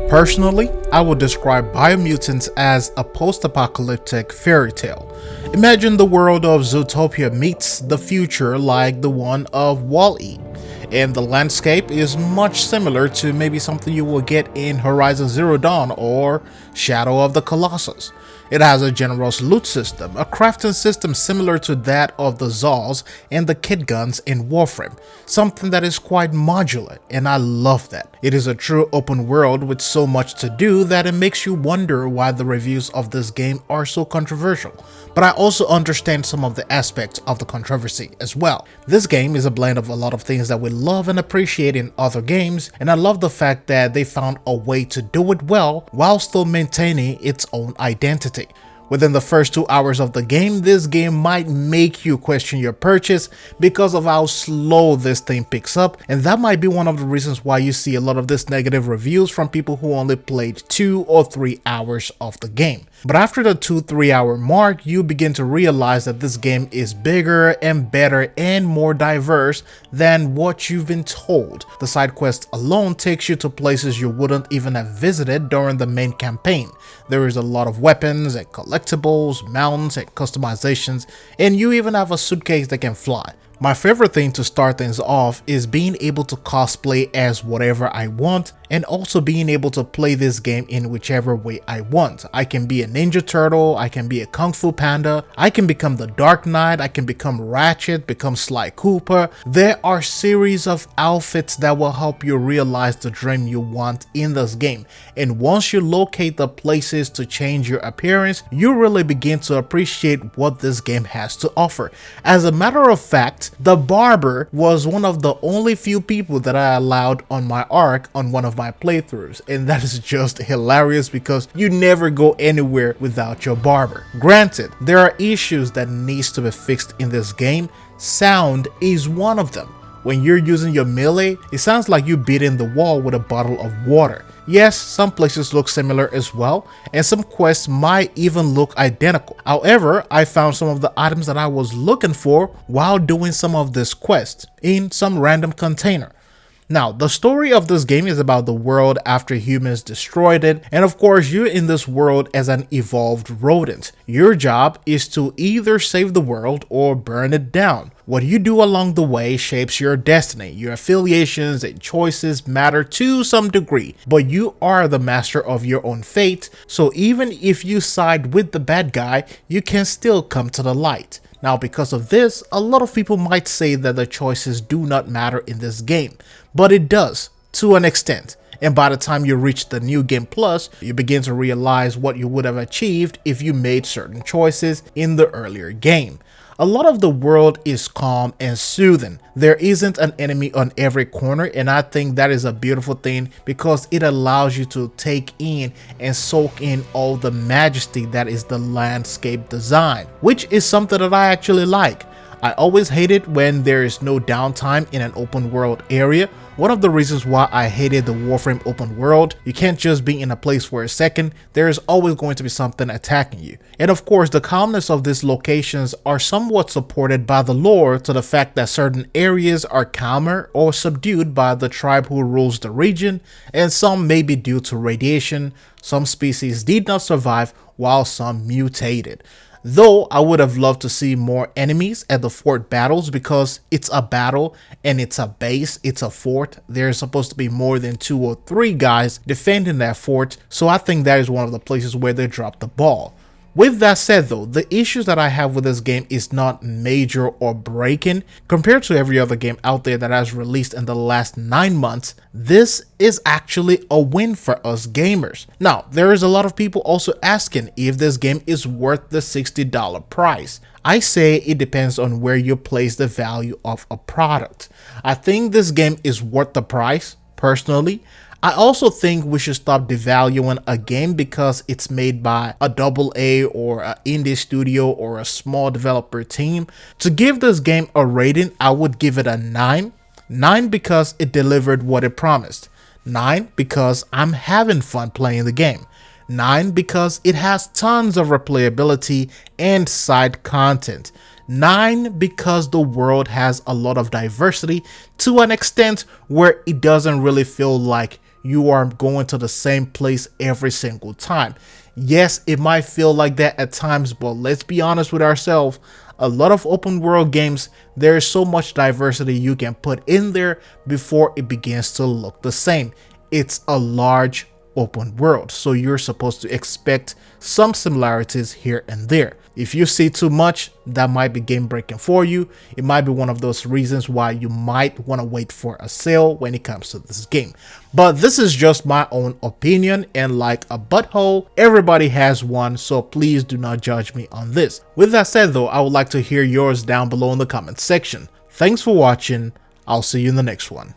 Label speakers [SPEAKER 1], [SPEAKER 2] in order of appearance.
[SPEAKER 1] Personally, I would describe Biomutant as a post-apocalyptic fairy tale. Imagine the world of Zootopia meets the future like the one of Wall-E, and the landscape is much similar to maybe something you will get in Horizon Zero Dawn or Shadow of the Colossus. It has a generous loot system, a crafting system similar to that of the Zaws and the kit guns in Warframe, something that is quite modular, and I love that. It is a true open world with so much to do that it makes you wonder why the reviews of this game are so controversial, but I also understand some of the aspects of the controversy as well. This game is a blend of a lot of things that we love and appreciate in other games, and I love the fact that they found a way to do it well while still maintaining its own identity. Within the first 2 hours of the game, this game might make you question your purchase because of how slow this thing picks up, and that might be one of the reasons why you see a lot of this negative reviews from people who only played 2 or 3 hours of the game. But after the 2-3 hour mark, you begin to realize that this game is bigger and better and more diverse than what you've been told. The side quest alone takes you to places you wouldn't even have visited during the main campaign. There is a lot of weapons and collectibles, mounts and customizations, and you even have a suitcase that can fly. My favorite thing to start things off is being able to cosplay as whatever I want, and also being able to play this game in whichever way I want. I can be a Ninja Turtle, I can be a Kung Fu Panda, I can become the Dark Knight, I can become Ratchet, become Sly Cooper. There are series of outfits that will help you realize the dream you want in this game, and once you locate the places to change your appearance, you really begin to appreciate what this game has to offer. As a matter of fact, the barber was one of the only few people that I allowed on my arc on one of my playthroughs, and that is just hilarious because you never go anywhere without your barber. Granted, there are issues that needs to be fixed in this game. Sound is one of them. When you're using your melee, it sounds like you beating the wall with a bottle of water. Yes, some places look similar as well, and some quests might even look identical. However, I found some of the items that I was looking for while doing some of this quest in some random container. Now, the story of this game is about the world after humans destroyed it, and of course you're in this world as an evolved rodent. Your job is to either save the world or burn it down. What you do along the way shapes your destiny. Your affiliations and choices matter to some degree, but you are the master of your own fate, so even if you side with the bad guy, you can still come to the light. Now, because of this, a lot of people might say that the choices do not matter in this game, but it does, to an extent. And by the time you reach the New Game Plus, you begin to realize what you would have achieved if you made certain choices in the earlier game. A lot of the world is calm and soothing. There isn't an enemy on every corner, and I think that is a beautiful thing because it allows you to take in and soak in all the majesty that is the landscape design, which is something that I actually like. I always hate it when there is no downtime in an open world area. One of the reasons why I hated the Warframe open world, you can't just be in a place for a second, there is always going to be something attacking you. And of course, the calmness of these locations are somewhat supported by the lore to the fact that certain areas are calmer or subdued by the tribe who rules the region, and some may be due to radiation. Some species did not survive while some mutated. Though I would have loved to see more enemies at the fort battles because it's a battle and it's a base, it's a fort. There's supposed to be more than 2 or 3 guys defending that fort, so I think that is one of the places where they dropped the ball. With that said though, the issues that I have with this game is not major or breaking. Compared to every other game out there that has released in the last 9 months, this is actually a win for us gamers. Now, there is a lot of people also asking if this game is worth the $60 price. I say it depends on where you place the value of a product. I think this game is worth the price, personally. I also think we should stop devaluing a game because it's made by a AA or an indie studio or a small developer team. To give this game a rating, I would give it a 9. 9 because it delivered what it promised. 9 because I'm having fun playing the game. 9 because it has tons of replayability and side content. 9 because the world has a lot of diversity to an extent where it doesn't really feel like you are going to the same place every single time. Yes, it might feel like that at times, but let's be honest with ourselves. A lot of open world games, there is so much diversity you can put in there before it begins to look the same. It's a large open world, so you're supposed to expect some similarities here and there. If you see too much, that might be game breaking for you. It might be one of those reasons why you might want to wait for a sale when it comes to this game. But this is just my own opinion, and like a butthole, everybody has one, so please do not judge me on this. With that said though, I would like to hear yours down below in the comment section. Thanks for watching. I'll see you in the next one.